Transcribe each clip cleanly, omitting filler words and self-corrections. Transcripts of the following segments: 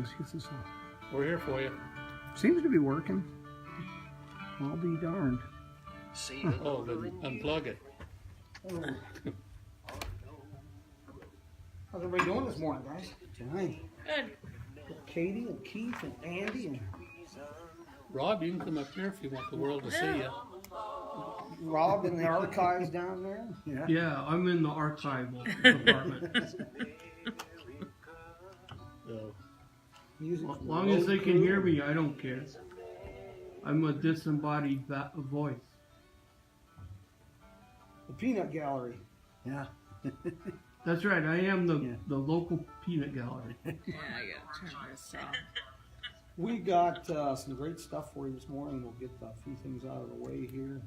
Let's get this on. We're here for you. Seems to be working. I'll be darned. Oh, then unplug it. How's everybody doing this morning, guys? Tonight. Good. Katie and Keith and Andy and Rob, you can come up here if you want the world to see you. Rob in the archives down there. Yeah. Yeah, I'm in the archival department. So, Music As from long the as they road can crew. hear me, I don't care. I'm a disembodied voice. The Peanut Gallery. Yeah. That's right, I am Yeah. the local peanut gallery. Yeah, I gotta turn this off. We got some great stuff for you this morning. We'll get a few things out of the way here.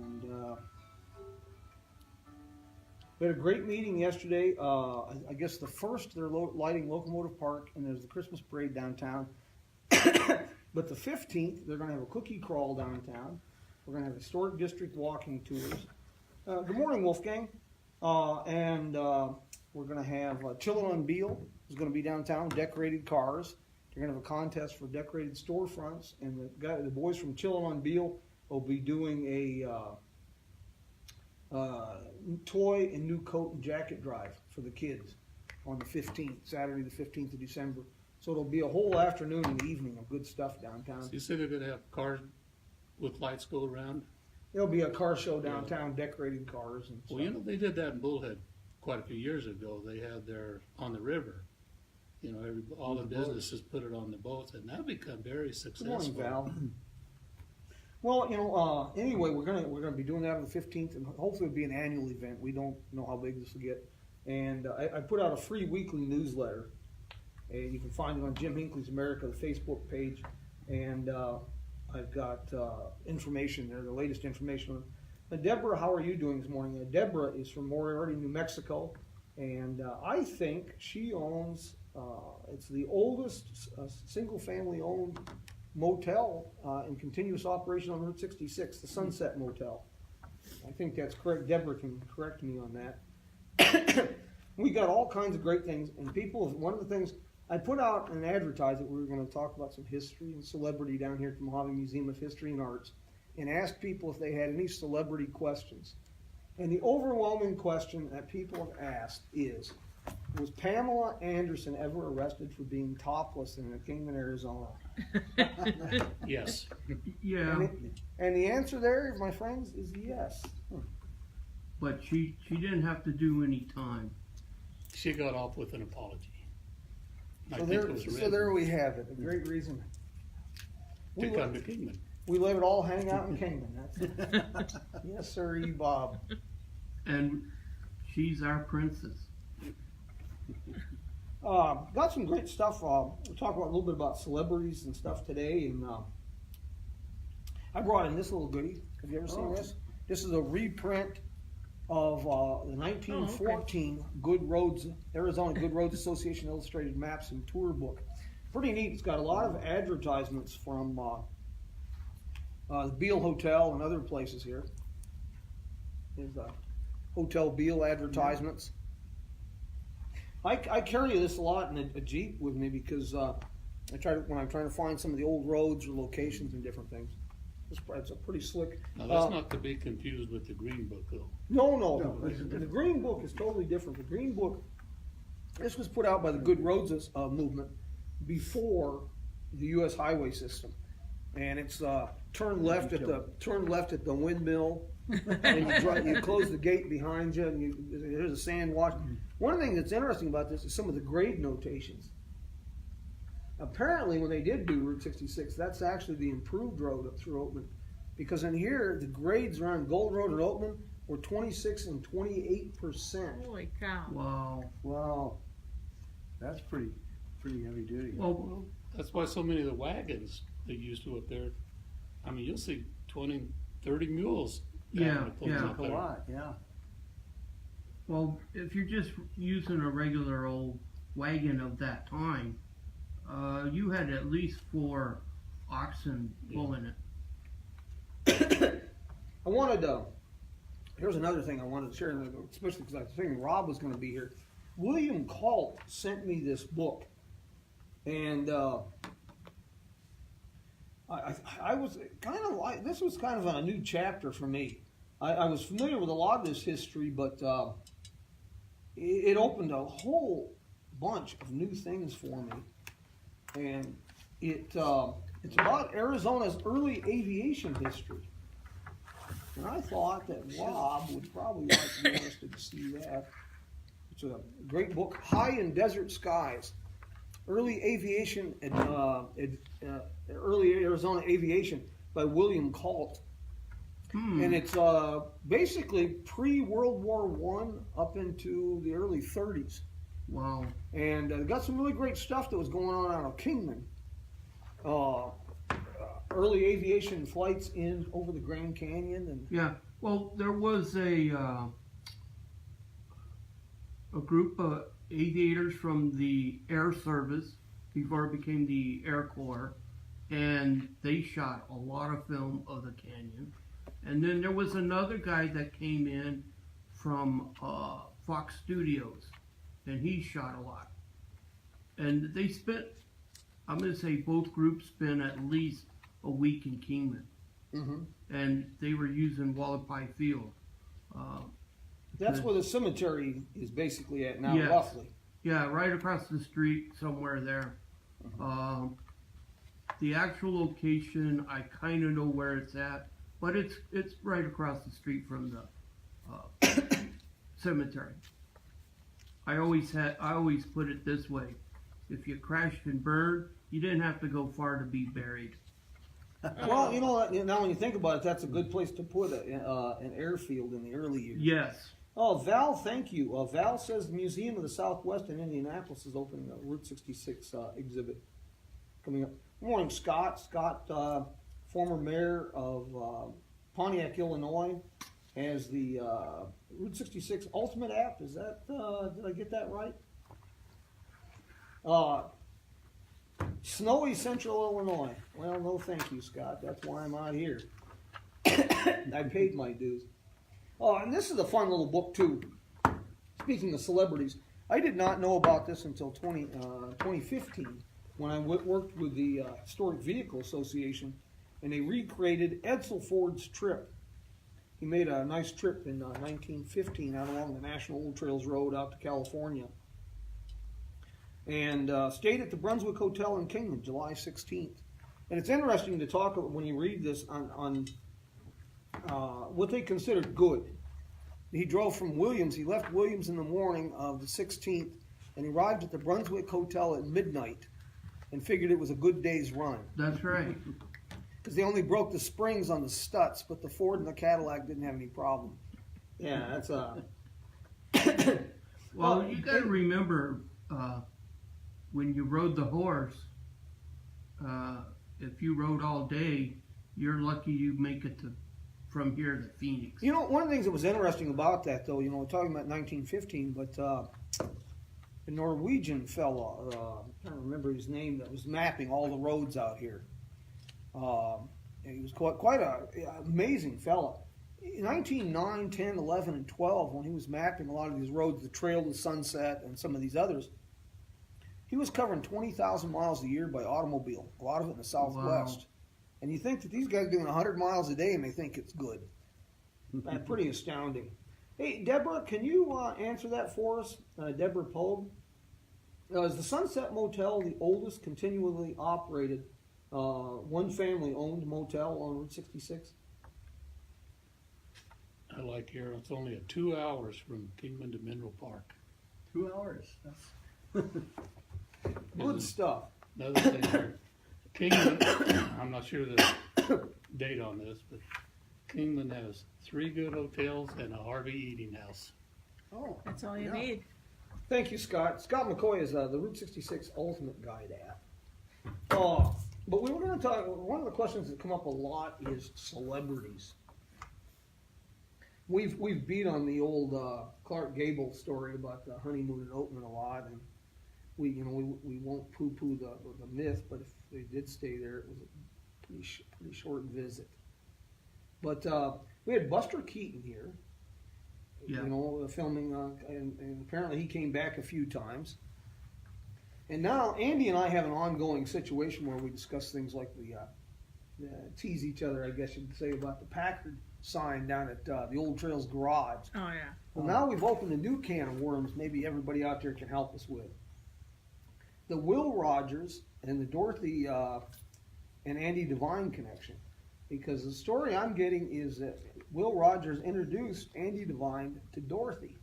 And we had a great meeting yesterday. I guess the first, they're lighting Locomotive Park, and there's the Christmas parade downtown. But the 15th, they're going to have a cookie crawl downtown. We're going to have historic district walking tours. Good morning, Wolfgang. And we're going to have Chillin' on Beale is going to be downtown, decorated cars. They're going to have a contest for decorated storefronts, and the boys from Chillin' on Beale will be doing a toy and new coat and jacket drive for the kids on the 15th, Saturday the 15th of December. So it'll be a whole afternoon and evening of good stuff downtown. so you said they're going to have cars with lights go around? There'll be a car show downtown, decorated cars and stuff. Well, you know, they did that in Bullhead quite a few years ago. They had their, on the river, you know, all the businesses put it on the boats, and that become very Good successful. morning, Val. Well, you know, anyway, we're gonna be doing that on the 15th, and hopefully it'll be an annual event. We don't know how big this will get. And I put out a free weekly newsletter, and you can find it on Jim Hinckley's America, the Facebook page. And I've got information there, the latest information. Deborah, how are you doing this morning? Deborah is from Moriarty, New Mexico, and I think she owns, it's the oldest single-family owned motel in continuous operation on Route 66, the Sunset Motel. I think that's correct. Deborah can correct me on that. We got all kinds of great things, and people, one of the things, I put out an advertisement, we were going to talk about some history and celebrity down here at the Mohave Museum of History and Arts, and asked people if they had any celebrity questions. And the overwhelming question that people have asked is, was Pamela Anderson ever arrested for being topless in Kingman, Arizona? Yes. Yeah, And the answer there, my friends, is yes. but she didn't have to do any time. She got off with an apology. I So think there, it was so written there we have it, a great reason. to come to Kingman. We let it all hang out in Kingman. That's it. Yes, sir, Bob. And she's our princess. Got some great stuff. We'll talk about a little bit about celebrities and stuff today. And I brought in this little goodie. Have you ever seen this? This is a reprint of the 1914 Good Roads, Arizona Good Roads Association Illustrated Maps and Tour Book. Pretty neat. It's got a lot of advertisements from the Beale Hotel and other places here. There's Hotel Beale advertisements. I carry this a lot in a Jeep with me because when I'm trying to find some of the old roads or locations and different things. It's a pretty slick. Now, that's not to be confused with the Green Book, though. No. The Green Book is totally different. The Green Book, this was put out by the Good Roads movement before the U.S. highway system, and it's turn left at the windmill, and you close the gate behind you, and there's a sand wash. One thing that's interesting about this is some of the grade notations. Apparently, when they did do Route 66, that's actually the improved road up through Oatman, because in here the grades around Gold Road and Oatman were 26 and 28%. Holy cow. Wow. That's pretty heavy duty. Well, That's why so many of the wagons they used to up there, I mean, you'll see 20, 30 mules. Yeah, A lot, yeah. well, if you're just using a regular old wagon of that time, you had at least 4 oxen pulling it. I wanted here's another thing I wanted to share, especially because I was thinking Rob was going to be here. William Calt sent me this book, and I was kind of like, this was kind of a new chapter for me. I was familiar with a lot of this history, but it opened a whole bunch of new things for me, and it's about Arizona's early aviation history. And I thought that Rob would probably like to be interested to see that. It's a great book, High in Desert Skies, Early Aviation, Early Arizona Aviation by William Calt. And it's basically pre-World War I up into the early 30s. Wow. And got some really great stuff that was going on out of Kingman. Early aviation flights in over the Grand Canyon. And Yeah. Well, there was a group of aviators from the Air Service before it became the Air Corps, and they shot a lot of film of the canyon. And then there was another guy that came in from Fox Studios, and he shot a lot. And they spent, I'm going to say both groups spent at least a week in Kingman. mm-hmm. And they were using Wallapai Field. That's where the cemetery is basically at now, Yes. roughly. Yeah, right across the street, somewhere there. The actual location, I kind of know where it's at, but it's right across the street from the cemetery. I always put it this way: if you crashed and burned, you didn't have to go far to be buried. Well, you know, now when you think about it, that's a good place to put an airfield in the early years. Yes. Oh, Val, thank you. Val says the Museum of the Southwest in Indianapolis is opening a Route 66 exhibit coming up. Good morning, Scott. Scott, former mayor of Pontiac, Illinois, has the Route 66 Ultimate app. Is that, did I get that right? Snowy Central Illinois. Well, no thank you, Scott. That's why I'm out here. I paid my dues. Oh, and this is a fun little book, too. Speaking of celebrities, I did not know about this until 2015 when I worked with the Historic Vehicle Association, and they recreated Edsel Ford's trip. He made a nice trip in 1915 out along the National Old Trails Road out to California, and stayed at the Brunswick Hotel in Kingman, July 16th. And it's interesting to talk when you read this on what they considered good. He drove from Williams. He left Williams in the morning of the 16th, and he arrived at the Brunswick Hotel at midnight, and figured it was a good day's run. That's right. Because they only broke the springs on the Stutz, but the Ford and the Cadillac didn't have any problem. Yeah, that's Well, you got to remember when you rode the horse. If you rode all day, you're lucky you make it from here to Phoenix. You know, one of the things that was interesting about that, though, you know, we're talking about 1915, but a Norwegian fellow, I can't remember his name, that was mapping all the roads out here. And he was quite an amazing fellow. In 1909, 10, 11, and 12, when he was mapping a lot of these roads, the Trail to Sunset and some of these others, he was covering 20,000 miles a year by automobile, a lot of it in the Southwest. Wow. And you think that these guys are doing 100 miles a day and they think it's good. That's pretty astounding. Hey, Deborah, can you answer that for us? Deborah Pogue. Is the Sunset Motel the oldest continually operated one family owned motel on Route 66? I like here, it's only 2 hours from Kingman to Mineral Park. 2 hours. That's Good stuff. Another thing here, Kingman, I'm not sure the date on this, but Kingman has 3 good hotels and a Harvey Eating House. Oh, That's all you Yeah. need. thank you, Scott. Scott McCoy is the Route 66 Ultimate Guide app. But we were going to talk, one of the questions that come up a lot is celebrities. We've beat on the old Clark Gable story about the honeymoon at Oatman a lot, and we won't poo-poo the myth, but if they did stay there, it was a pretty short visit. But we had Buster Keaton here, Yeah. You know, filming, and apparently he came back a few times. And now Andy and I have an ongoing situation where we discuss things like tease each other, I guess you'd say, about the Packard sign down at the Old Trails Garage. Oh, yeah. Well, now we've opened a new can of worms maybe everybody out there can help us with. The Will Rogers and the Dorothy and Andy Devine connection. Because the story I'm getting is that Will Rogers introduced Andy Devine to Dorothy.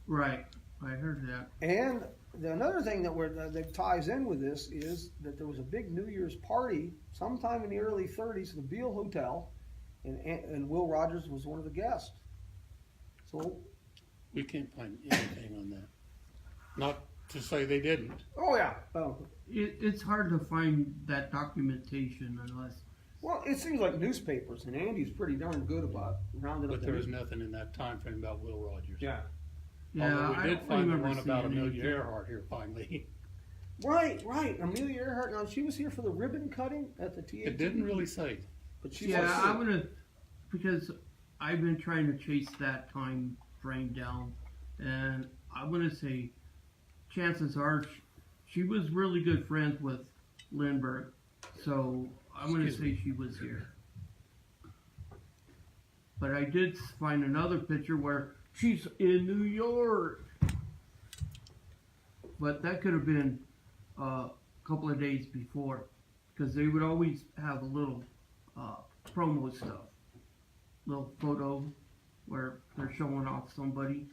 Right. I heard that. And another thing that ties in with this is that there was a big New Year's party sometime in the early 30s at the Beale Hotel, and Will Rogers was one of the guests. So, We can't find anything on that. Not to say they didn't. oh yeah. It's hard to find that documentation unless. Well, it seems like newspapers, and Andy's pretty darn good about rounding up. But there was nothing in that time frame about Will Rogers. Yeah. Yeah, Although I we did don't find the remember one about seeing Amelia anything. Earhart here finally. Right. Amelia Earhart. Now she was here for the ribbon cutting at the TAT. It didn't really say. But she Yeah, was I'm gonna, because I've been trying to chase that time frame down, and I'm gonna say, chances are, she was really good friends with Lindbergh, so I'm gonna say she was here. But I did find another picture where she's in New York, but that could have been a couple of days before, because they would always have a little promo stuff, little photo where they're showing off somebody.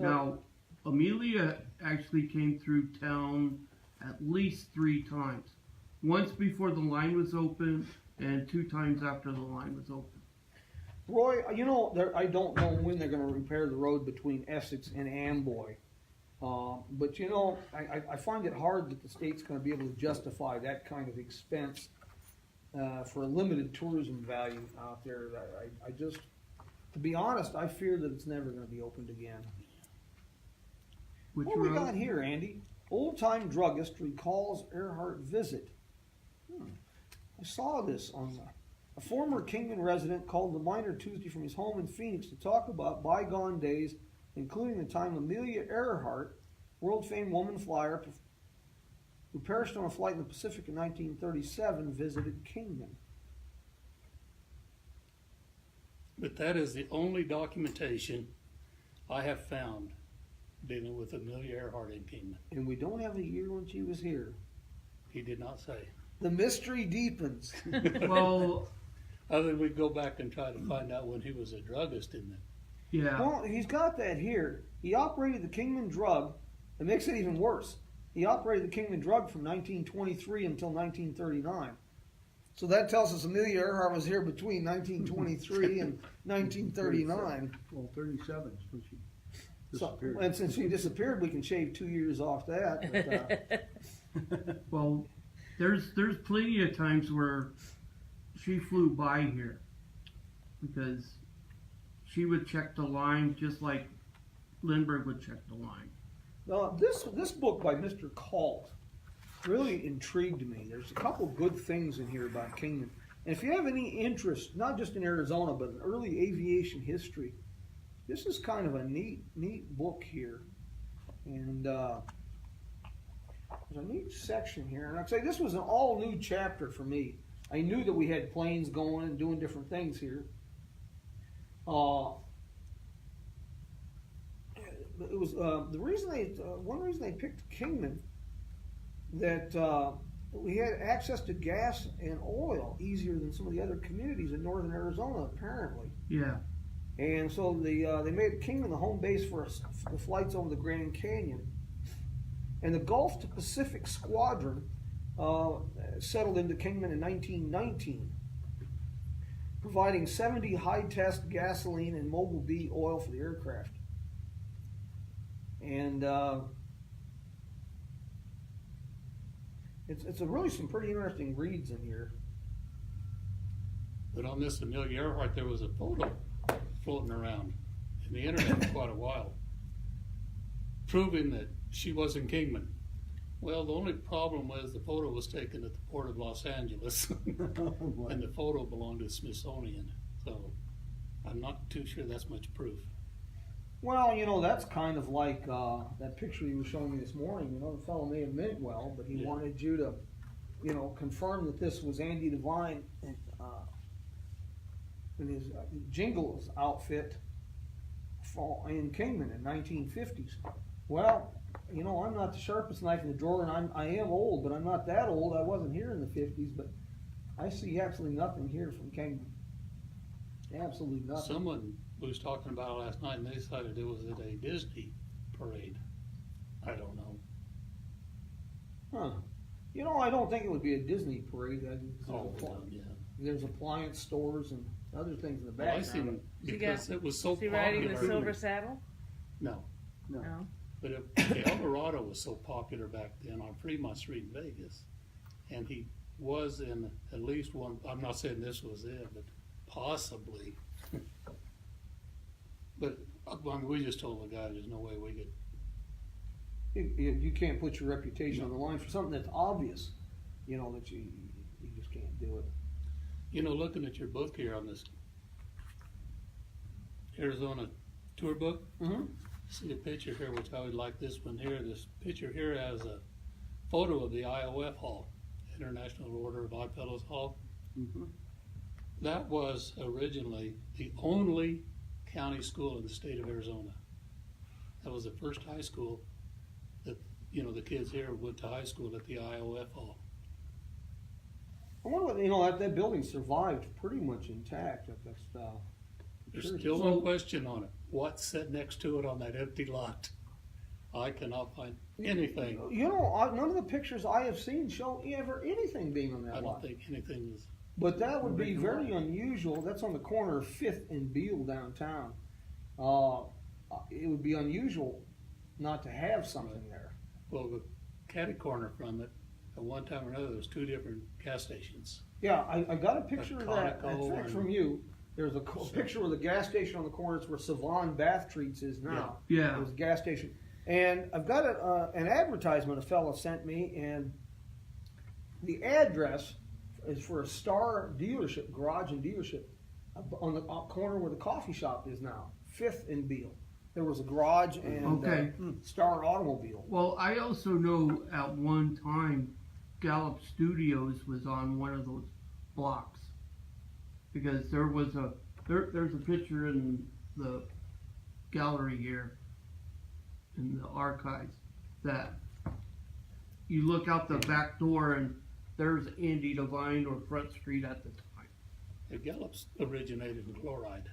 Now, Amelia actually came through town at least 3 times. Once before the line was open, and 2 times after the line was open. Roy, you know, I don't know when they're going to repair the road between Essex and Amboy. But, you know, I find it hard that the state's going to be able to justify that kind of expense for a limited tourism value out there. I just, to be honest, I fear that it's never going to be opened again. Which What we road? got here, Andy? Old-time druggist recalls Earhart visit. I saw this on a former Kingman resident called the miner Tuesday from his home in Phoenix to talk about bygone days, including the time Amelia Earhart, world-famed woman flyer who perished on a flight in the Pacific in 1937, visited Kingman. But that is the only documentation I have found dealing with Amelia Earhart in Kingman. And we don't have a year when she was here. He did not say. The mystery deepens. Well, Other than we go back and try to find out when he was a druggist in it. yeah. Well, he's got that here. He operated the Kingman drug. It makes it even worse. He operated the Kingman drug from 1923 until 1939. So that tells us Amelia Earhart was here between 1923 and 1939. Well, 37 is when she So, disappeared. and since she disappeared, we can shave 2 years off that. But, Well, there's plenty of times where she flew by here because she would check the line just like Lindbergh would check the line. this book by Mr. Calt really intrigued me. There's a couple good things in here about Kingman. And if you have any interest, not just in Arizona, but in early aviation history, this is kind of a neat book here. And there's a neat section here. And I'd say this was an all-new chapter for me. I knew that we had planes going and doing different things here. It was one reason they picked Kingman, that we had access to gas and oil easier than some of the other communities in northern Arizona, apparently. Yeah. And so they made Kingman the home base for the flights over the Grand Canyon. And the Gulf to Pacific Squadron settled into Kingman in 1919, providing 70 high-test gasoline and Mobil B oil for the aircraft. And it's really some pretty interesting reads in here. But on this Amelia Earhart, there was a photo floating around in the internet for quite a while, proving that she was in Kingman. Well, the only problem was the photo was taken at the Port of Los Angeles, and the photo belonged to the Smithsonian. So I'm not too sure that's much proof. Well, that's kind of like that picture you were showing me this morning. The fellow may have meant well, but he Yeah. wanted you to, confirm that this was Andy Devine in his Jingles outfit in Kingman in 1950s. Well, I'm not the sharpest knife in the drawer, and I am old, but I'm not that old. I wasn't here in the 50s, but I see absolutely nothing here from Kingman. Absolutely nothing. Someone was talking about it last night, and they decided it was at a Disney parade. I don't know. Huh. I don't think it would be a Disney parade. Oh, yeah. There's appliance stores and other things in the Well, I background. seen because it was so Is he riding the popular. silver saddle? No, No. but El Dorado was so popular back then on Fremont Street in Vegas, and he was in at least one. I'm not saying this was it, but possibly. But we just told the guy there's no way we could. You can't put your reputation on the line for something that's obvious. That you just can't do it. Looking at your book here on this Arizona tour book, Mm-hmm. see a picture here, which I would like this one here. This picture here has a photo of the IOF Hall, International Order of Odd Fellows Hall. Mm-hmm. That was originally the only county school in the state of Arizona. That was the first high school that, the kids here went to high school at the IOF Hall. I wonder what that building survived pretty much intact. There's still no question on it. What's set next to it on that empty lot? I cannot find anything. None of the pictures I have seen show ever anything being on that I lot. don't think anything is. But that would be very unusual. That's on the corner of 5th and Beale downtown. It would be unusual not to have something there. Well, the catty corner from it, at one time or another, there was 2 different gas stations. Yeah, I got a picture of that. Conoco In fact, and- from you. There's a picture of the gas station on the corner. It's where Savon Bath Treats is now. Yeah. It was a gas station. And I've got an advertisement a fella sent me, and the address is for a Star dealership, garage and dealership, on the corner where the coffee shop is now, 5th and Beale. There was a garage and Okay. Star Automobile. Well, I also know at one time Gallup Studios was on one of those blocks because there was there's a picture in the gallery here in the archives that you look out the back door and there's Andy Devine or Front Street at the time. The Gallops originated in Chloride.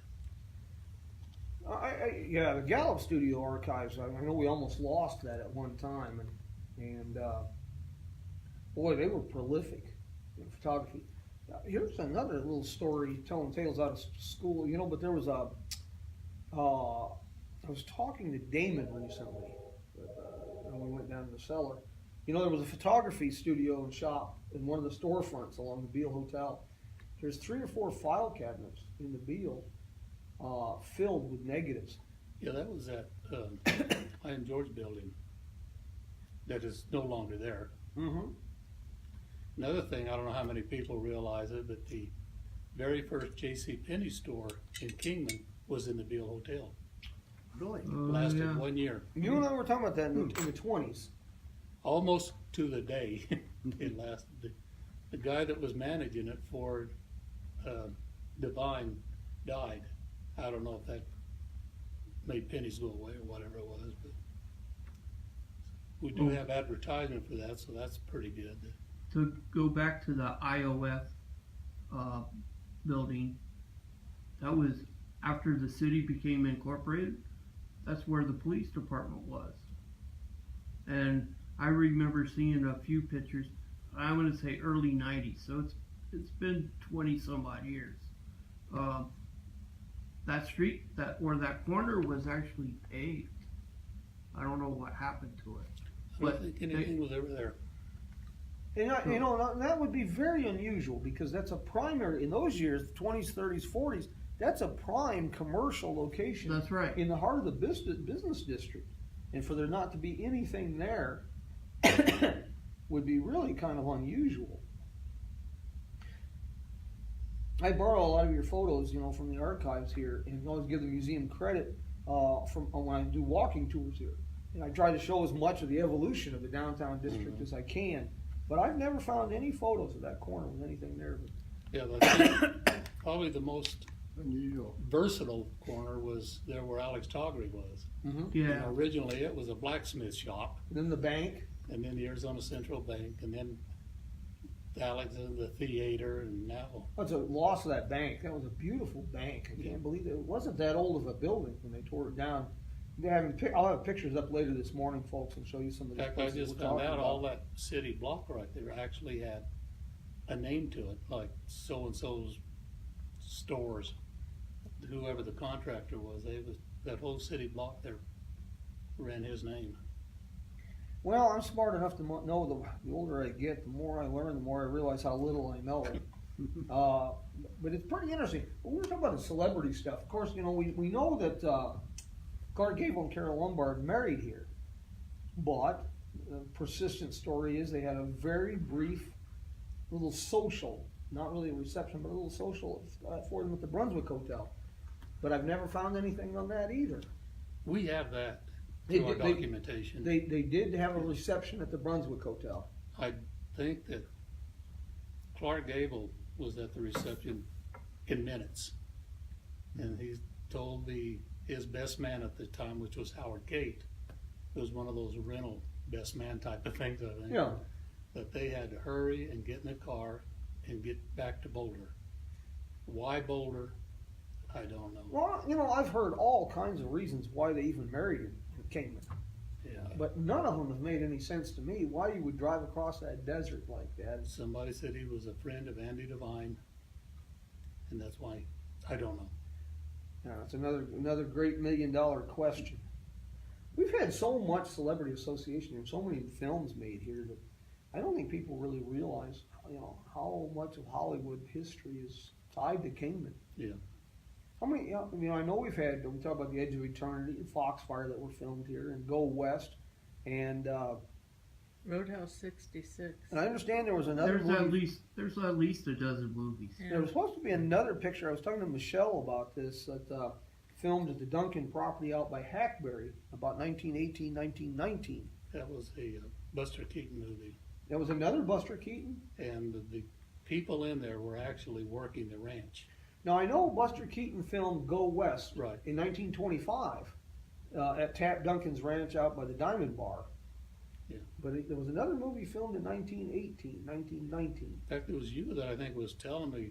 Yeah, the Gallup Studio archives. I know we almost lost that at one time, and boy, they were prolific in photography. Here's another little story telling tales out of school. But there was I was talking to Damon recently when we went down to the cellar. There was a photography studio and shop in one of the storefronts along the Beale Hotel. There's 3 or 4 file cabinets in the Beale filled with negatives. Yeah, that was that I and George building that is no longer there. Mm-hmm. Another thing, I don't know how many people realize it, but the very first J.C. Penney store in Kingman was in the Beale Hotel. Really? Lasted Yeah. 1 year. You and I were talking about that in the 20s. Almost to the day it lasted. The guy that was managing it for Divine died. I don't know if that made pennies go away or whatever it was, but we do have advertisement for that, so that's pretty good. To go back to the IOF building, that was after the city became incorporated. That's where the police department was. And I remember seeing a few pictures, I'm going to say early 90s, so it's been 20 some odd years. That street, that corner was actually paved. I don't know what happened to it. I don't think anything was ever there. And that would be very unusual because that's a primary, in those years, 20s, 30s, 40s, that's a prime commercial location. That's right. In the heart of the business district. And for there not to be anything there would be really kind of unusual. I borrow a lot of your photos, from the archives here, and always give the museum credit. from when I do walking tours here. And I try to show as much of the evolution of the downtown district as I can. But I've never found any photos of that corner with anything there. Yeah, that's probably the most Unusual. versatile corner was there where Alex Toggery was. You Yeah. know, originally it was a blacksmith shop, Then the bank. and then the Arizona Central Bank, and then Alex and the theater, and now That's a loss of that bank. That was a beautiful bank. I can't believe it. It wasn't that old of a building when they tore it down. I'll have pictures up later this morning, folks, and show you some of in the fact I places just we're found talking out about. all that city block right there actually had a name to it, like so and so's stores. Whoever the contractor was, that whole city block there ran his name. Well, I'm smart enough to know the older I get, the more I learn, the more I realize how little I know. But it's pretty interesting. When we were talking about the celebrity stuff, of course, you know, we know that Clark Gable and Carol Lombard married here. But the persistent story is they had a very brief little social, not really a reception, but a little social for them at the Brunswick Hotel. But I've never found anything on that either. We have that They through our did- they- documentation. They did have a reception at the Brunswick Hotel. I think that Clark Gable was at the reception in minutes, and he told his best man at the time, which was Howard Cate. It was one of those rental best man type of things, I think. Yeah. That they had to hurry and get in the car and get back to Boulder. Why Boulder? I don't know. Well, you know, I've heard all kinds of reasons why they even married in Kingman, Yeah. but none of them have made any sense to me. Why you would drive across that desert like that? Somebody said he was a friend of Andy Devine, and that's why. I don't know. It's another great $1 million question. We've had so much celebrity association and so many films made here that I don't think people really realize, you know, how much of Hollywood history is tied to Kingman. Yeah. How many? You know, I know we talk about The Edge of Eternity and Foxfire that were filmed here, and Go West, and Roadhouse 66. I understand there was another movie. There's at least a dozen movies. Yeah. There was supposed to be another picture. I was talking to Michelle about this that filmed at the Duncan property out by Hackberry about 1918, 1919. That was a Buster Keaton movie. There was another Buster Keaton. And the people in there were actually working the ranch. Now I know Buster Keaton filmed Go West Right. in 1925 at Tap Duncan's ranch out by the Diamond Bar. Yeah. But there was another movie filmed in 1918, 1919. In fact, it was you that I think was telling me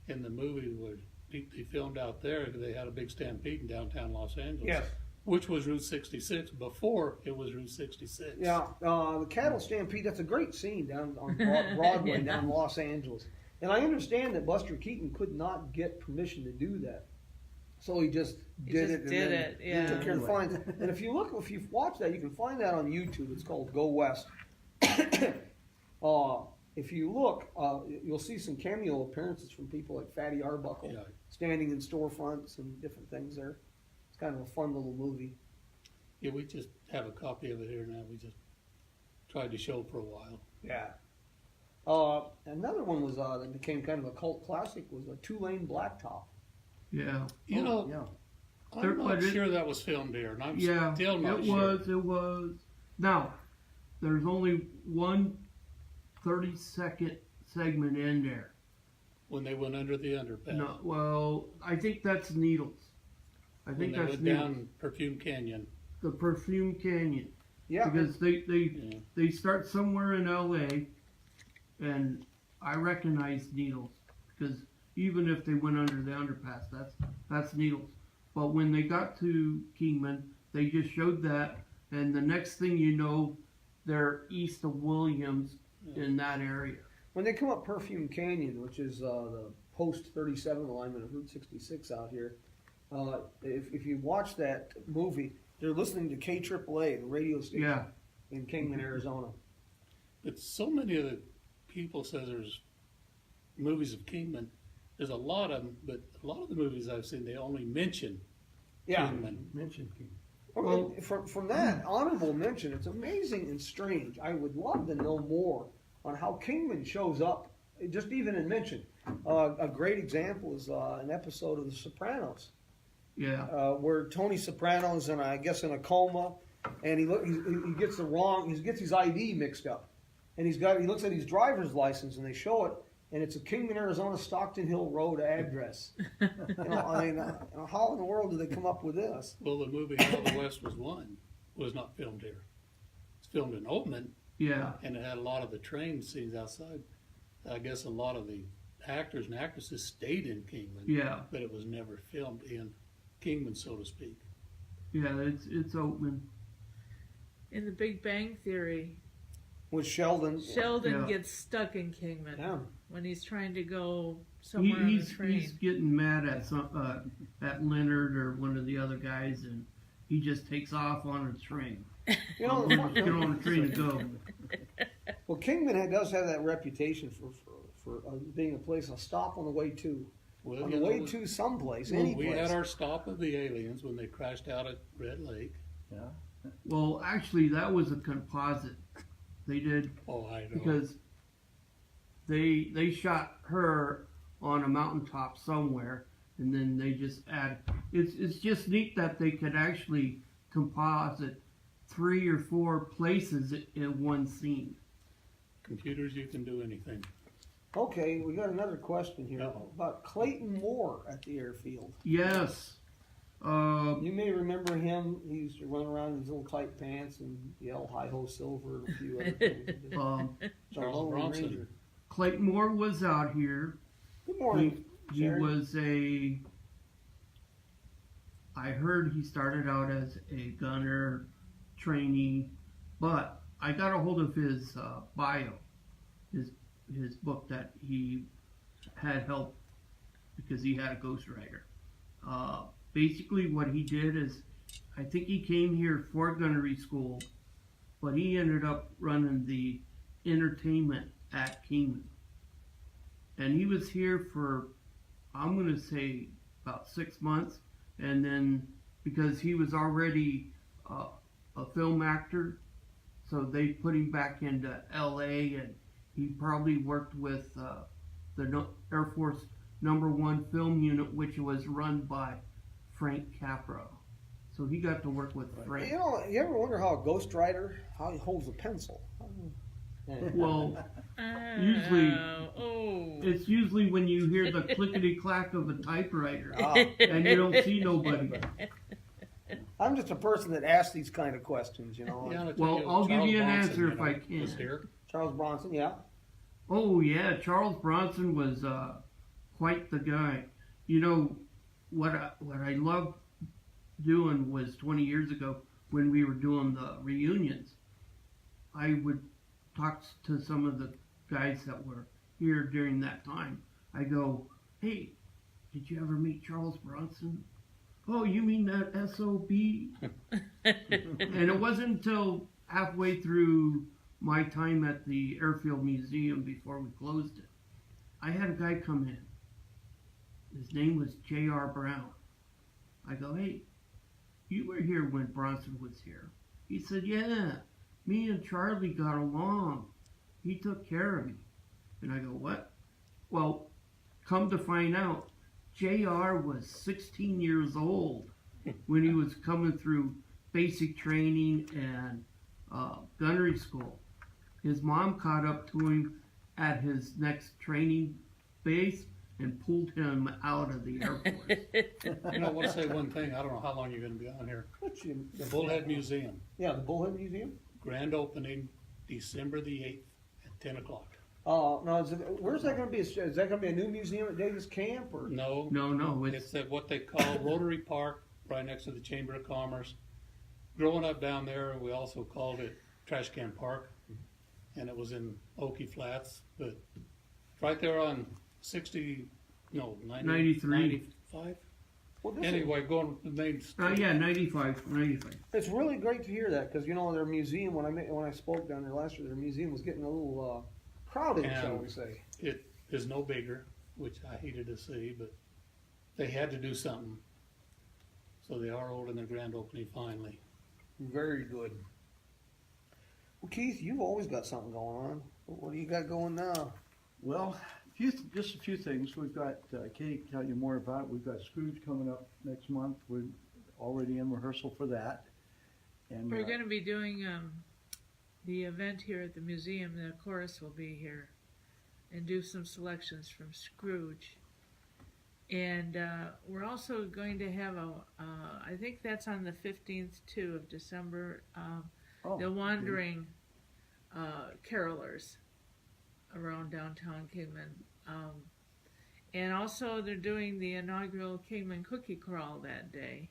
in the movie where they filmed out there, they had a big stampede in downtown Los Angeles. Yes. Which was Route 66 before it was Route 66. Yeah, the cattle stampede, that's a great scene down on Broadway, down in Los Angeles. And I understand that Buster Keaton could not get permission to do that. So he just did it. did it, yeah. Took care to find it. And if you watch that, you can find that on YouTube. It's called Go West. If you look, you'll see some cameo appearances from people like Fatty Arbuckle Yeah. standing in storefronts and different things there. It's kind of a fun little movie. Yeah, we just have a copy of it here now. We just tried to show for a while. Yeah. Another one was that became kind of a cult classic was a Two-Lane Blacktop. Yeah. You know, Yeah. I'm not But it- sure that was filmed here, and I'm Yeah, still not it sure. was. Now, there's only one 30-second segment in there. When they went under the underpass. No, well, I think that's Needles. I When think they that's went Needles. down Perfume Canyon. The Perfume Canyon. Yeah. Because Yeah. they start somewhere in LA, and I recognize Needles because even if they went under the underpass, that's Needles. But when they got to Kingman, they just showed that, and the next thing you know, they're east of Williams in that area. When they come up Perfume Canyon, which is the post 37 alignment of Route 66 out here, if you watch that movie, they're listening to KAAA, the radio station Yeah, in Kingman, Arizona. But so many of the people say there's movies of Kingman. There's a lot of them, but a lot of the movies I've seen, they only mention Kingman. Mentioned King. Well, from that honorable mention, it's amazing and strange. I would love to know more on how Kingman shows up, just even in mention. A great example is an episode of The Sopranos. Yeah. where Tony Soprano's in, I guess, in a coma, and he gets he gets his ID mixed up, and he looks at his driver's license, and they show it, and it's a Kingman, Arizona, Stockton Hill Road address. How in the world did they come up with this? Well, the movie How the West Was Won was not filmed here. It's filmed in Oatman, Yeah. and it had a lot of the train scenes outside. I guess a lot of the actors and actresses stayed in Kingman, Yeah. but it was never filmed in Kingman, so to speak. Yeah, it's Oatman. In The Big Bang Theory, With Sheldon. Sheldon Yeah. gets stuck in Kingman Yeah. when he's trying to go somewhere on the He's train. getting mad at Leonard or one of the other guys, and he just takes off on a train. You know, Get on a train and go. well, Kingman does have that reputation for being a place, a stop on the way to. Well, On you the way know, to someplace, well, any we place. had our stop of the aliens when they crashed out at Red Lake. Well, actually, that was a composite. They did Oh, I know. because they shot her on a mountaintop somewhere, and then they just add. It's just neat that they could actually composite 3 or 4 places in one scene. Computers, you can do anything. Okay, we got another question here Uh-oh. about Clayton Moore at the airfield. Yes. You may remember him. He used to run around in his little tight pants and yell "Hi Ho Silver" and a few other things. Um, The Lone Bronson. Ranger. Clayton Moore was out here. Good morning. He Sharon. was I heard he started out as a gunner trainee, but I got a hold of his bio, his book that he had helped because he had a ghostwriter. Basically, what he did is, I think he came here for gunnery school, but he ended up running the entertainment at Kingman. And he was here for, I'm going to say, about 6 months. And then, because he was already a film actor, so they put him back into LA, and he probably worked with the Air Force #1 film unit, which was run by Frank Capra. So he got to work with Frank. You know, you ever wonder how a ghostwriter how he holds a pencil? Well, usually Oh. it's usually when you hear the clickety clack of a typewriter Ah, and you don't see nobody. I'm just a person that asks these kind of questions. You know, Yeah, Well, I'll give Charles you an Bronson, answer if I was can. here. Charles Bronson. Yeah. Oh yeah, Charles Bronson was quite the guy. You know what I loved doing was 20 years ago when we were doing the reunions. I would talk to some of the guys that were here during that time. I go, hey, did you ever meet Charles Bronson? Oh, you mean that SOB? And it wasn't until halfway through my time at the Airfield Museum before we closed it, I had a guy come in. His name was J.R. Brown. I go, hey, you were here when Bronson was here. He said, yeah, me and Charlie got along. He took care of me. And I go, what? Well, come to find out, J.R. was 16 years old when he was coming through basic training and gunnery school. His mom caught up to him at his next training base and pulled him out of the Air Force. You know, I want to say one thing. I don't know how long you're going to be on here. What's your, The Bullhead Museum, Yeah, the Bullhead Museum. grand opening December the 8th at 10 o'clock. No, where's that going to be? Is that going to be a new museum at Davis Camp or? No, No, it's at what they call Rotary Park, right next to the Chamber of Commerce. Growing up down there, we also called it Trash Can Park, and it was in Okie Flats, but right there on 93. 95? Well, this Anyway, going to the main street. Yeah, 95. It's really great to hear that because you know their museum when I spoke down there last year, their museum was getting a little crowded, shall we say? It is no bigger, which I hated to see, but they had to do something. So they are holding their grand opening finally. Very good. Well, Keith, you've always got something going on. What do you got going now? Well, Just a few things. We've got, Katie can tell you more about it. We've got Scrooge coming up next month. We're already in rehearsal for that. And We're going to be doing the event here at the museum. The chorus will be here and do some selections from Scrooge. And we're also going to have I think that's on the 15th too of December, the Wandering Carolers around downtown Kingman. And also they're doing the inaugural Kingman Cookie Crawl that day.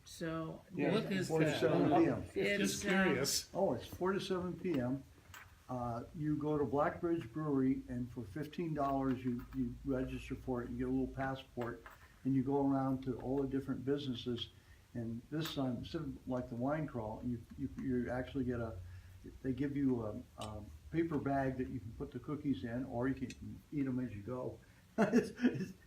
So Yeah, What is 4 to that? 7 p.m. it's Just curious. Oh, it's 4 to 7 p.m. You go to Blackbridge Brewery, and for $15, you register for it. You get a little passport, and you go around to all the different businesses. And this time, instead of like the wine crawl, you actually get they give you a paper bag that you can put the cookies in, or you can eat them as you go.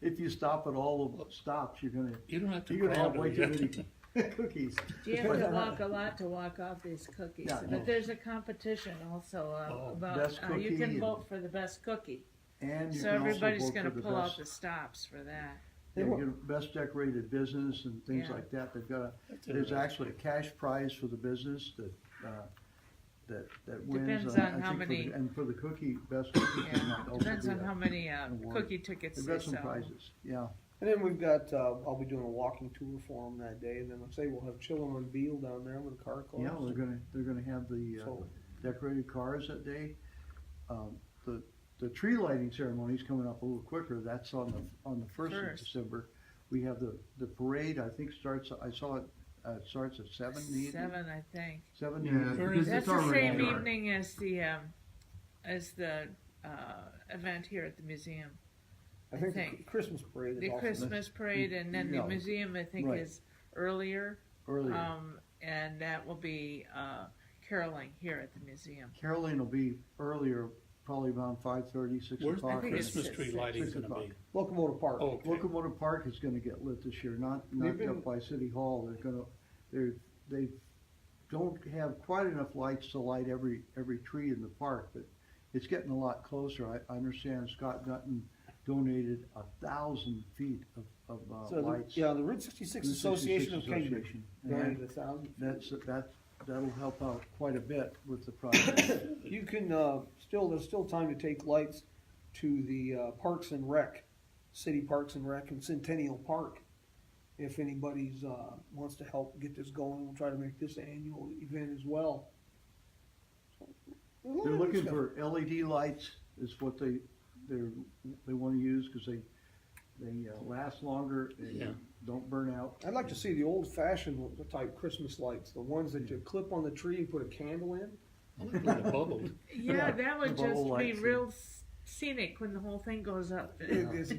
If you stop at all of the stops, You don't have to you're gonna crawl have way to too it. many cookies. you have to walk a lot to walk off these cookies. Yeah, But no. there's a competition also about Best you cookie can and- vote for the best cookie. And you So can also everybody's vote going to for the pull out best- the stops for that. Yeah, you get best decorated business and things Yeah. like that. They've got That's there's interesting. actually a cash prize for the business that wins. Depends I on how think many- and for the best cookie. Yeah, depends on how many award. cookie tickets They've they got some sell. prizes. Yeah. And then we've got, I'll be doing a walking tour for them that day, and then I'll say we'll have chillin' on Beale down there with a car club. Yeah, they're gonna have the So, decorated cars that day. The tree lighting ceremony is coming up a little quicker. That's on the first of First. December. We have the parade. I think starts. I saw it. It starts at 7 in the evening. 7, I think. 7 Yeah, in the evening. because That's it's the already same dark. evening as the event here at the museum. I think the think. Christmas parade is The also. Christmas parade, and then Yeah. the museum, I think, Right. is earlier. Earlier. And that will be caroling here at the museum. Caroline will be earlier, probably around 5:30, 6 Where's the o'clock. think it's Christmas tree 6 lighting 6 gonna o'clock. be? Locomotive Park. Oh, okay. Locomotive Park is gonna get lit this year, not They've been- up by City Hall. They don't have quite enough lights to light every tree in the park, but it's getting a lot closer. I understand Scott Gunton donated 1,000 feet of So, lights. the Route 66 Route Association of 66 Kingman Association. donated And 1,000. that'll help out quite a bit with the project. You can, there's still time to take lights to the Parks and Rec, City Parks and Rec and Centennial Park. If anybody's wants to help get this going, we'll try to make this an annual event as well. So, They're looking for LED lights is what they want to use because they last longer and Yeah. don't burn out. I'd like to see the old-fashioned type Christmas lights, the ones that you clip on the tree and put a candle in. I like when it bubbled. Yeah, Yeah, that would the bubble just be lights real scenic when the whole thing goes up. You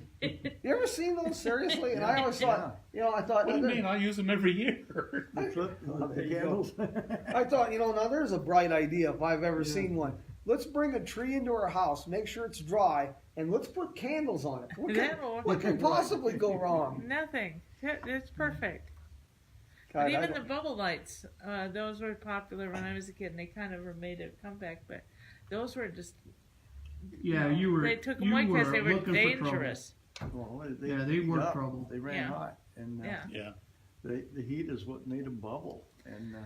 ever seen those seriously? And I always thought, I thought, What do you mean? I use them every year. The flip, Oh, the there you go. candles. I thought, now there's a bright idea if I've ever seen one. Let's bring a tree into our house, make sure it's dry, and let's put candles on it. What could possibly go wrong? Nothing. It's perfect. God, But I even the don't- bubble lights, those were popular when I was a kid, and they kind of made a comeback. But those were just Yeah, no, you were. They took them you away because were they were looking for trouble. dangerous. Well, Yeah, they were heat up. trouble. They ran Yeah. hot, and Yeah. Yeah. the heat is what made them bubble, and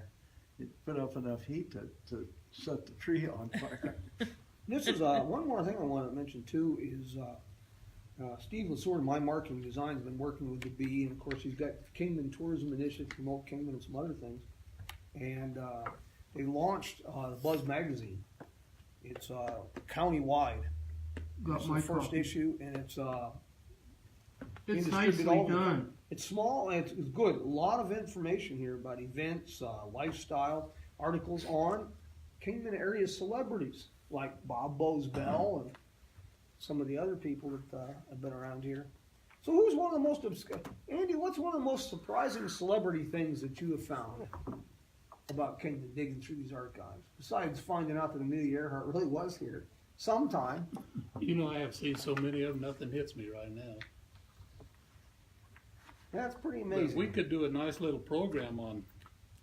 it put up enough heat to set the tree on fire. This is one more thing I want to mention too is Steve Lesueur, my marketing design, has been working with the Bee, and of course he's got Kingman Tourism Initiative to promote Kingman and some other things. And they launched the Buzz magazine. It's county-wide. Got It's my the first copy. issue, and it's It's distribute nicely all of it. done. It's small and it's good. A lot of information here about events, lifestyle, articles on Kingman area celebrities like Bob Bosbell and some of the other people that have been around here. So who's one of the most Andy, what's one of the most surprising celebrity things that you have found about Kingman digging through these archives? Besides finding out that Amelia Earhart really was here sometime. I have seen so many of them, nothing hits me right now. That's pretty But amazing. we could do a nice little program on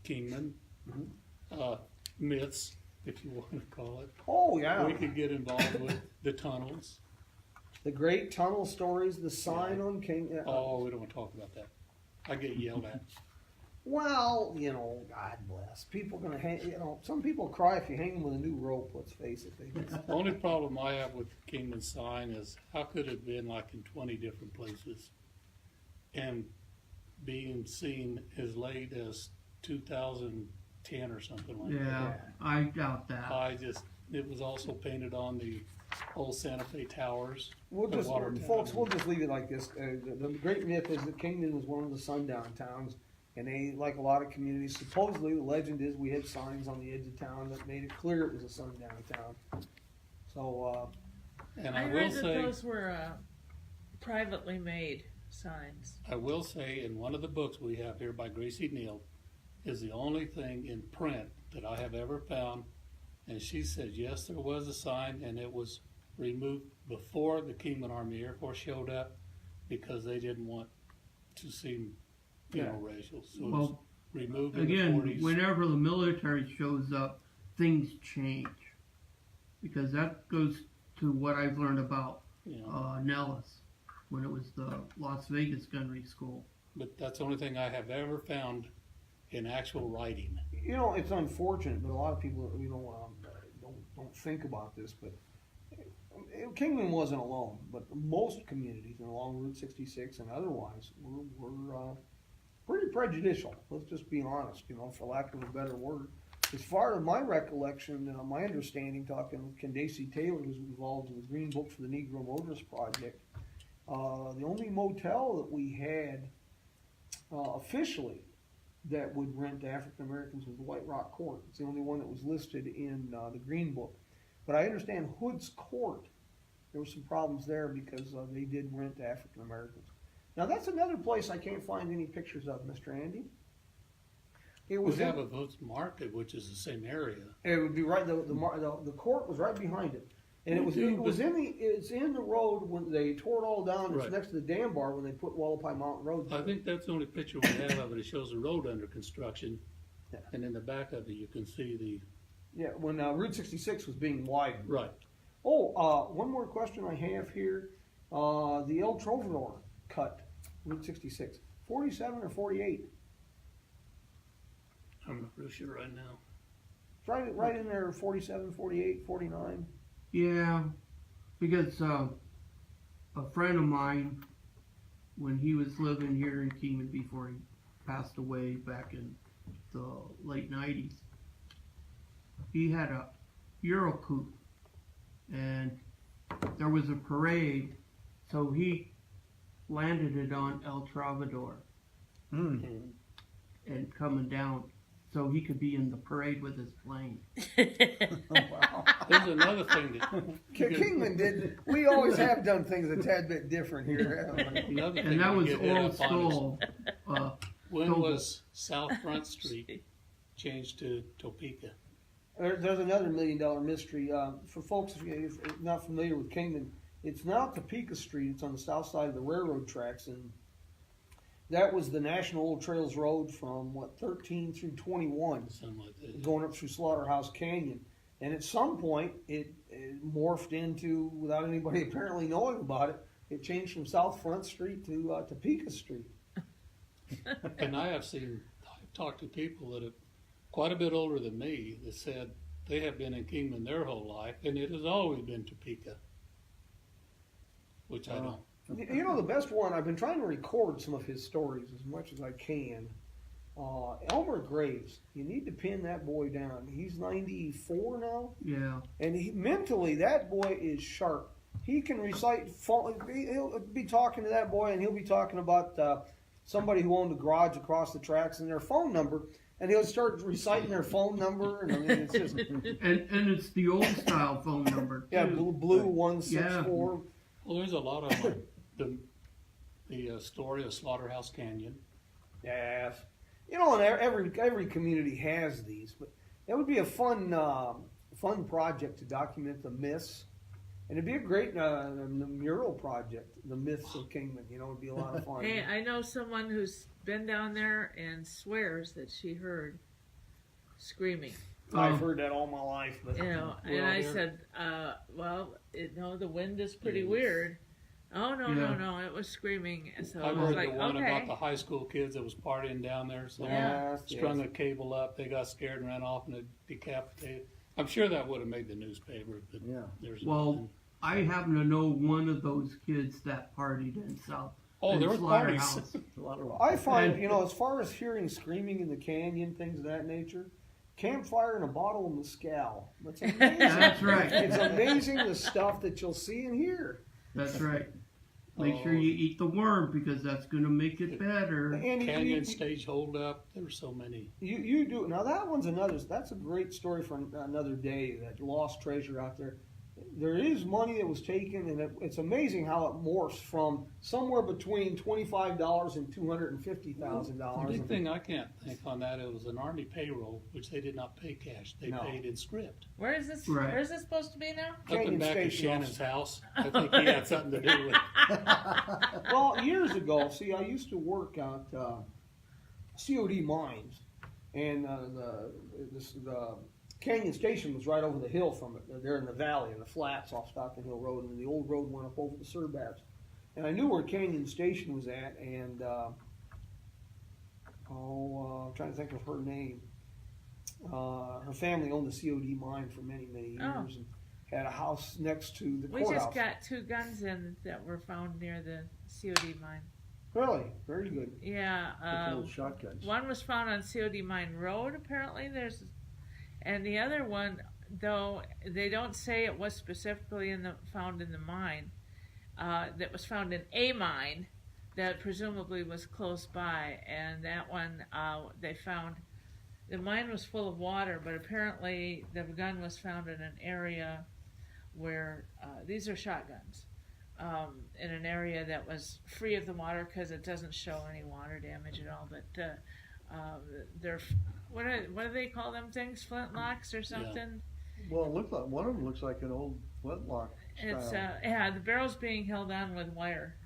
Kingman, myths, if you want to call it. Oh yeah. We could get involved with the tunnels. The great tunnel stories, the sign on King. Oh, we don't want to talk about that. I get yelled at. Well, you know, God bless. People gonna hang. You know, some people cry if you hang them with a new rope. Let's face it. The only problem I have with the Kingman sign is how could it have been like in 20 different places and being seen as late as 2010 or something like Yeah, I doubt that. that. It was also painted on the old Santa Fe towers. We'll the just, water folks, tower. we'll just leave it like this. The great myth is that Kingman was one of the sundown towns, and they, like a lot of communities, supposedly the legend is we had signs on the edge of town that made it clear it was a sundown town. So, And I I will heard that say, those were privately made signs. in one of the books we have here by Gracie Neal is the only thing in print that I have ever found. And she said, yes, there was a sign, and it was removed before the Kingman Army Air Force showed up because they didn't want to seem, racial. So it was Well, removed in again, the 40s. whenever the military shows up, things change. Because that goes to what I've learned about Nellis, when it was the Las Vegas Gunnery School. But that's the only thing I have ever found in actual writing. you know, it's unfortunate, but a lot of people, don't think about this, but Kingman wasn't alone, but most communities along Route 66 and otherwise were pretty prejudicial. Let's just be honest, for lack of a better word. As far as my recollection, my understanding, talking with Candace Taylor, who's involved in the Green Book for the Negro Motorist Project, the only motel that we had officially that would rent to African Americans was the White Rock Court. It's the only one that was listed in the Green Book. But I understand Hood's Court, there were some problems there because they did rent to African Americans. Now that's another place I can't find any pictures of, Mr. Andy. It was We have a Votes Market, which is the same area. It would be right. The court was right behind it, and it's in the road when they tore it all down. It's Right. next to the dam bar when they put Wallapai Mountain Road. I think that's the only picture we have of it. It shows the road under construction. Yeah. And in the back of it, you can see when Route 66 was being widened. right. Oh, one more question I have here. The El Trovador cut, Route 66, 47 or 48? I'm not real sure right now. It's right in there, 47, 48, 49. Yeah, because a friend of mine, when he was living here in Kingman before he passed away back in the late 90s, he had a Euro coupe, and there was a parade, so he landed it on El Trovador and coming down so he could be in the parade with his plane. Oh, wow. There's another thing that Kingman did. We always have done things a tad bit different here. another thing And that we was get hit Old up on Skull. When Noble. was South Front Street changed to Topeka? There's another $1 million mystery. For folks if you're not familiar with Kingman, it's now Topeka Street. It's on the south side of the railroad tracks, and that was the National Old Trails Road from 13 through 21, Something like that. going up through Slaughterhouse Canyon. And at some point, it morphed into, without anybody apparently knowing about it, it changed from South Front Street to Topeka Street. And I've talked to people that are quite a bit older than me that said they have been in Kingman their whole life, and it has always been Topeka, which I don't. You know, the best one, I've been trying to record some of his stories as much as I can. Elmer Graves, you need to pin that boy down. He's 94 now, Yeah. and mentally, that boy is sharp. He can recite, he'll be talking to that boy, and he'll be talking about somebody who owned a garage across the tracks and their phone number, and he'll start reciting their phone number, and I mean, it's just, And it's the old style phone number, yeah, too. blue 164. Well, there's a lot of the story of Slaughterhouse Canyon. Yes. You know, and every community has these, but it would be a fun project to document the myths, and it'd be a great mural project, the myths of Kingman. You know, it'd be a lot of fun. Hey, I know someone who's been down there and swears that she heard screaming. I've heard that all my life, but And we're I out there. said, the wind is pretty weird. Oh, no, Yeah. no, it was screaming, so I it was heard like, the one okay. about the high school kids that was partying down there. So Yes, strung yes. a cable up. They got scared and ran off and it decapitated. I'm sure that would have made the newspaper, but Yeah. there's Well, nothing. I happen to know one of those kids that partied in South. Oh, there in were parties. Slaughterhouse. A lot of I find, And- you know, as far as hearing screaming in the canyon, things of that nature, campfire and a bottle of mezcal. That's amazing. That's right. It's amazing the stuff that you'll see and hear. That's right. Make Oh. sure you eat the worm because that's going to make it better. And Canyon stage hold up. There were so many. you do now. That one's another. That's a great story for another day. That lost treasure out there. There is money that was taken, and it's amazing how it morphs from somewhere between $25 and $250,000. The big thing I can't think on that, it was an Army payroll, which they did not pay cash. They No. paid in script. Where is this? Right. Where is this supposed to be now? Up Canyon and back at Station Shannon's house. I think he had something to do with it. Well, years ago, see, I used to work out COD mines, and the Canyon Station was right over the hill from it. They're in the valley, in the flats off Stockton Hill Road, and the old road went up over the Surbats. And I knew where Canyon Station was at, and I'm trying to think of her name. Her family owned the COD mine for many, many years, Oh. and had a house next to the We courthouse. just got 2 guns in that were found near the COD mine. Really, very good. Yeah, old shotguns. one was found on COD Mine Road. Apparently, and the other one, though they don't say it was specifically found in the mine. That was found in a mine that presumably was close by, and that one they found. The mine was full of water, but apparently the gun was found in an area where these are shotguns. In an area that was free of the water because it doesn't show any water damage at all. But they're what do they call them things? Flintlocks or something? Well, it looked like one of them looks like an old flintlock It's style. the barrel's being held on with wire.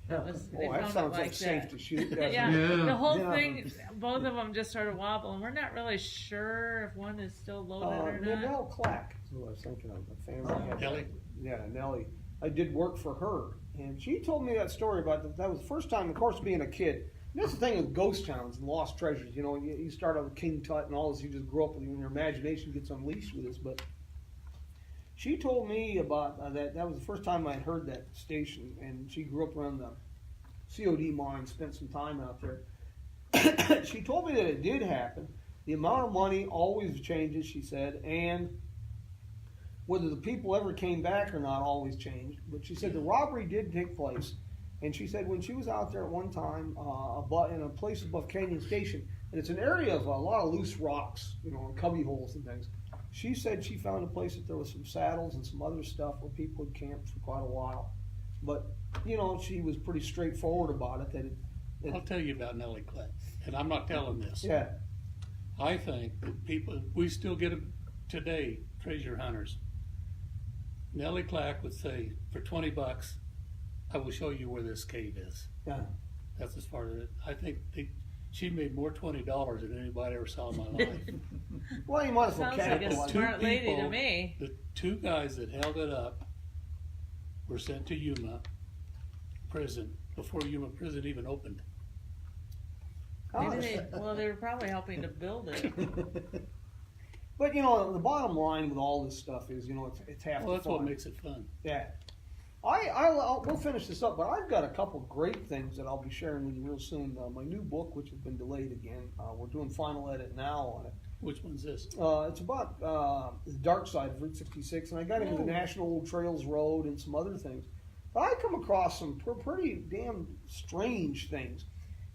That was, they Oh, found that it sounds like like safe that. to shoot. doesn't Yeah, it? Yeah. the whole Yeah. thing, both of them just sort of wobble, and we're not really sure if one is still loaded or not. Nell Clack is who I was thinking of. The family. Oh. had- Nellie? Yeah, Nellie. I did work for her, and she told me that story about that was the first time, of course, being a kid. And that's the thing with ghost towns and lost treasures. You know, you start out with King Tut and all this, you just grow up with your imagination gets unleashed with this. But she told me about that. That was the first time I had heard that station, and she grew up around the COD mine, spent some time out there. She told me that it did happen. The amount of money always changes, she said, and whether the people ever came back or not always changed. But she said the robbery did take place. And she said when she was out there at one time in a place above Canyon Station, and it's an area of a lot of loose rocks, you know, and cubby holes and things. She said she found a place that there was some saddles and some other stuff where people had camped for quite a while. But, you know, she was pretty straightforward about it. I'll tell you about Nellie Clack, and I'm not telling this. Yeah. I think that we still get them today, treasure hunters. Nellie Clack would say, for $20, I will show you where this cave is. Yeah. That's as far as it. I think she made more $20 than anybody ever saw in my life. Well, you might as well Sounds like a capitalize. smart lady to people- me. The 2 guys that held it up were sent to Yuma prison before Yuma prison even opened. Maybe they were probably helping to build it. But, you know, the bottom line with all this stuff is, you know, it's half Well, the that's fun. what makes it fun. Yeah. We'll finish this up, but I've got a couple great things that I'll be sharing with you real soon. My new book, which has been delayed again, we're doing final edit now on it. Which one's this? It's about the dark side of Route 66, and I got into the National Old Trails Road and some other things. But I come across some pretty damn strange things.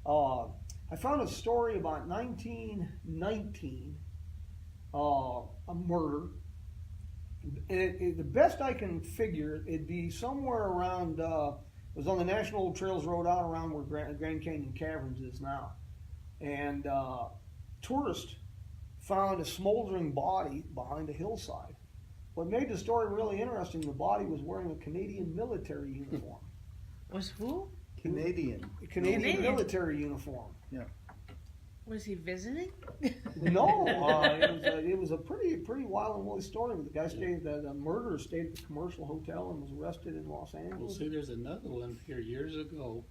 I found a story about 1919, a murder. And the best I can figure, it'd be somewhere around, it was on the National Old Trails Road out around where Grand Canyon Caverns is now. And tourists found a smoldering body behind a hillside. What made the story really interesting, the body was wearing a Canadian military uniform. Was who? Canadian. A Canadian Canadian. military uniform. Yeah. Was he visiting? No, it was a pretty wild and woolly story. The guy the murderer stayed at the Commercial Hotel and was arrested in Los Well, Angeles. see, there's another one here years ago.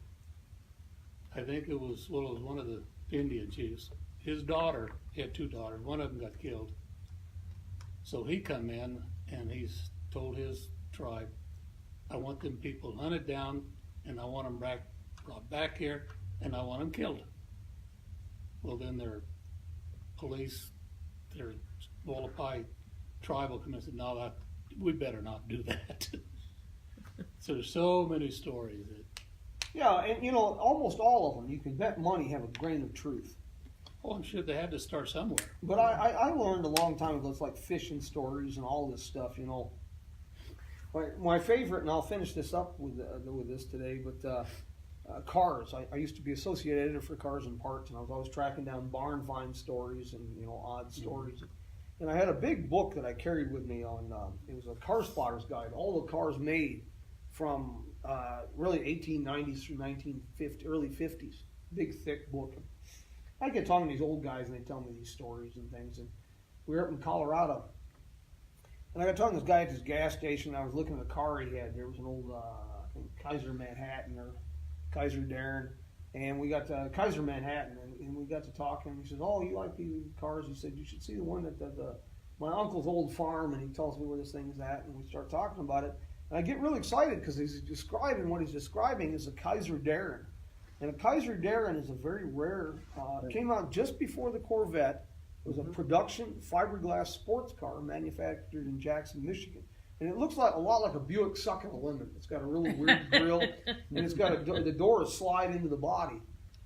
I think it was one of the Indian chiefs. His daughter, he had two daughters. One of them got killed. So he come in and he's told his tribe, I want them people hunted down and I want them brought back here and I want them killed. Well, then their police, their Wallapai tribal commission said, no, we better not do that. So there's so many stories that. Yeah, and almost all of them, you can bet money, have a grain of truth. Oh, I'm sure they had to start somewhere. But I learned a long time ago, it's like fishing stories and all this stuff, My favorite, and I'll finish this up with this today, but cars. I used to be associate editor for Cars and Parts, and I was always tracking down barn find stories and odd stories. And I had a big book that I carried with me on. It was a car spotter's guide, all the cars made from really 1890s through 1950, early 50s. Big thick book. I get talking to these old guys and they tell me these stories and things. And we were up in Colorado, and I got talking to this guy at this gas station. I was looking at a car he had. There was an old I think Kaiser Manhattan or Kaiser Darren, and we got to Kaiser Manhattan, and we got to talking. He says, "Oh, you like these cars?" He said, "You should see the one that my uncle's old farm," and he tells me where this thing is at, and we start talking about it. And I get really excited because he's describing what he's describing is a Kaiser Darren, and a Kaiser Darren is a very rare. It came out just before the Corvette. It was a production fiberglass sports car manufactured in Jackson, Michigan. And it looks like a lot like a Buick sucking a lemon. It's got a really weird grill, and it's got the doors slide into the body,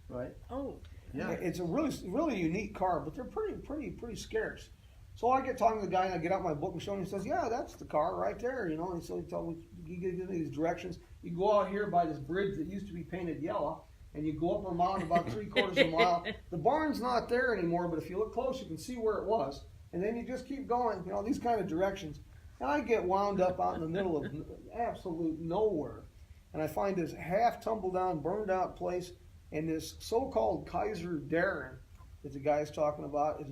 right? Oh, Yeah. It's a really unique car, but they're pretty scarce. So I get talking to the guy, and I get out my book and show him. He says, "Yeah, that's the car right there," And so he gives me these directions. You go out here by this bridge that used to be painted yellow, and you go up a mountain about 3/4 of a mile. The barn's not there anymore, but if you look close, you can see where it was. And then you just keep going, these kind of directions. And I get wound up out in the middle of absolute nowhere. And I find this half tumbled down, burned out place, and this so-called Kaiser Darren that the guy's talking about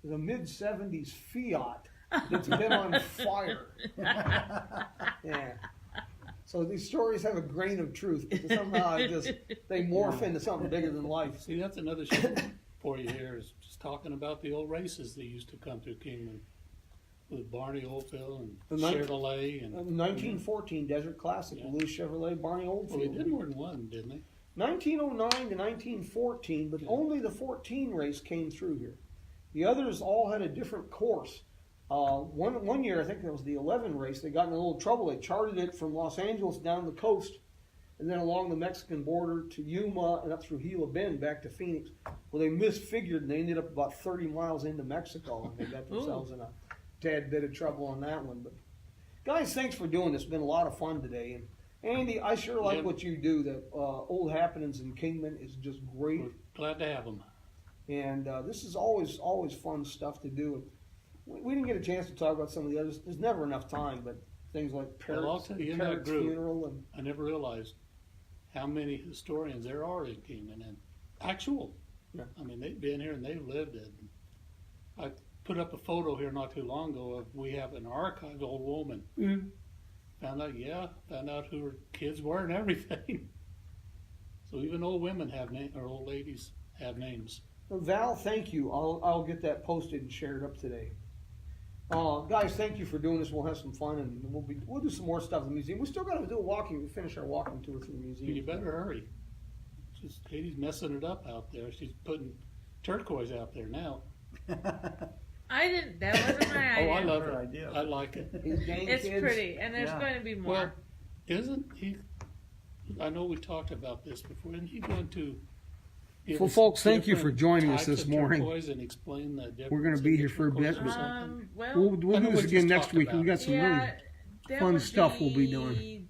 is a mid-70s Fiat that's been on fire. Yeah. So these stories have a grain of truth, but somehow they morph into something bigger than life. See, that's another show for you here, is just talking about the old races that used to come through Kingman with Barney Oldfield and Chevrolet. And 1914 Desert Classic, Yeah. Louis Chevrolet, Barney Oldfield. Well, they did more than one, didn't they? 1909 to 1914, but Yeah. only the 14 race came through here. The others all had a different course. One year, I think that was the 11 race, they got in a little trouble. They charted it from Los Angeles down the coast and then along the Mexican border to Yuma and up through Gila Bend back to Phoenix. Well, they misfigured and they ended up about 30 miles into Mexico, and they got themselves in a tad bit of trouble on that one. But guys, thanks for doing this. It's been a lot of fun today. And Andy, I sure like what you do. The Old Happenings in Kingman is just great. We're glad to have them. And this is always fun stuff to do. We didn't get a chance to talk about some of the others. There's never enough time, but things like Well, I'll tell you, in that Parrot's group, funeral and I never realized how many historians there are in Kingman, and actual. Yeah. I mean, they've been here and they've lived it. I put up a photo here not too long ago of, we have an archive, old woman. Mm-hmm. Found out who her kids were and everything. So even old women have or old ladies have names. Val, thank you. I'll get that posted and shared up today. Guys, thank you for doing this. We'll have some fun, and we'll do some more stuff in the museum. We still got to do a walking. We finish our walking tour through the museum. You better hurry. Katie's messing it up out there. She's putting turquoise out there now. I didn't. That wasn't my idea. Oh, I love Her it. idea. I like it. His gang It's kids. pretty, and there's Yeah. going to be more. Well, isn't he? I know we talked about this before. Isn't he going to? give Well, us folks, thank you for different joining us types this of morning. turquoise and explain the difference. We're gonna be here for a bit, or but- something? Well, We'll I do know this we again just next talked week. about We got some really yeah, that fun would stuff we'll be doing.